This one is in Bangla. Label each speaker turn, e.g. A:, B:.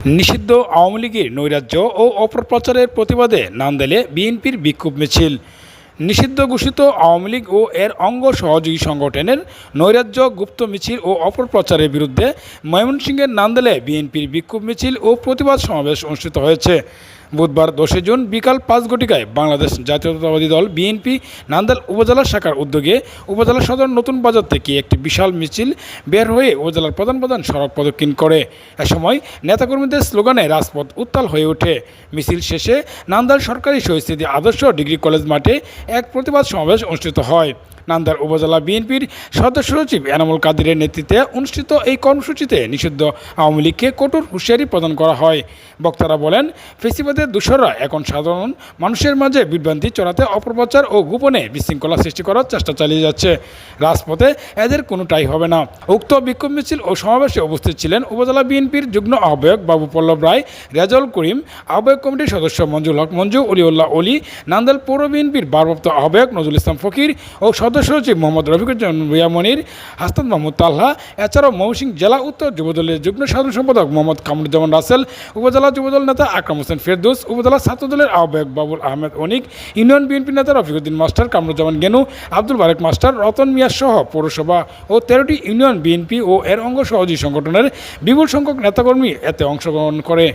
A: নিষিদ্ধ আওয়ামী লীগের নৈরাজ্য ও অপপ্রচারের প্রতিবাদে নান্দাইলে বিএনপির বিক্ষোভ মিছিল। নিষিদ্ধ ঘোষিত আওয়ামী লীগ ও এর অঙ্গ সহযোগী সংগঠনের নৈরাজ্য, গুপ্ত মিছিল ও অপপ্রচারের বিরুদ্ধে ময়মনসিংহের নান্দাইলে বিএনপির বিক্ষোভ মিছিল ও প্রতিবাদ সমাবেশ অনুষ্ঠিত হয়েছে। বুধবার 10 জুন বিকাল 5 ঘটিকায় বাংলাদেশ জাতীয়তাবাদী দল বিএনপি নান্দাইল উপজেলা শাখার উদ্যোগে উপজেলা সদর নতুন বাজার থেকে একটি বিশাল মিছিল বের হয়ে উপজেলার প্রধান প্রধান সড়ক প্রদক্ষিণ করে। এ সময় নেতাকর্মীদের স্লোগানে রাজপথ উত্তাল হয়ে ওঠে। মিছিল শেষে নান্দাইল সরকারি শহীদ আদর্শ ডিগ্রি কলেজ মাঠে এক প্রতিবাদ সমাবেশ অনুষ্ঠিত হয়। নান্দাইল উপজেলা বিএনপির সদস্য সচিব এনামুল কাদিরের নেতৃত্বে অনুষ্ঠিত এই কর্মসূচিতে নিষিদ্ধ আওয়ামী লীগকে কঠোর হুঁশিয়ারি প্রদান করা হয়। বক্তারা বলেন, ফেসিবাদের দোসররা এখন সাধারণ মানুষের মাঝে বিভ্রান্তি চড়াতে অপপ্রচার ও গোপনে বিশৃঙ্খলা সৃষ্টি করার চেষ্টা চালিয়ে যাচ্ছে। রাজপথে এদের কোনোটাই হবে না। উক্ত বিক্ষোভ মিছিল ও সমাবেশে উপস্থিত ছিলেন উপজেলা বিএনপির যুগ্ম আহ্বায়ক বাবু পল্লব রায়, রেজাউল করিম, আহ্বায়ক কমিটির সদস্য মঞ্জুল হক মঞ্জু, অলিউল্লাহ অলি, নান্দাইল পৌর বিএনপির ভারপ্রাপ্ত আহ্বায়ক নজরুল ইসলাম ফকির ও সদস্য সচিব মোহাম্মদ রফিকুজ্জামান ভূঁইয়া মনির, হাসনাত মাহমুদ তালহা। এছাড়াও ময়মনসিংহ জেলা উত্তর যুবদলের যুগ্ম সাধারণ সম্পাদক মোহাম্মদ কামরুজ্জামান রাসেল, উপজেলা যুবদল নেতা আকরাম হোসেন ফেরদৌস, উপজেলা ছাত্রদলের আহ্বায়ক বাবুল আহমেদ অনিক, ইউনিয়ন বিএনপি নেতা রফিকুদ্দিন মাস্টার, কামরুজ্জামান গেনু, আব্দুল বারেক মাস্টার, রতন মিয়া সহ পৌরসভা ও 13টি ইউনিয়ন বিএনপি ও এর অঙ্গ সহযোগী সংগঠনের বিপুল সংখ্যক নেতাকর্মী এতে অংশগ্রহণ করে।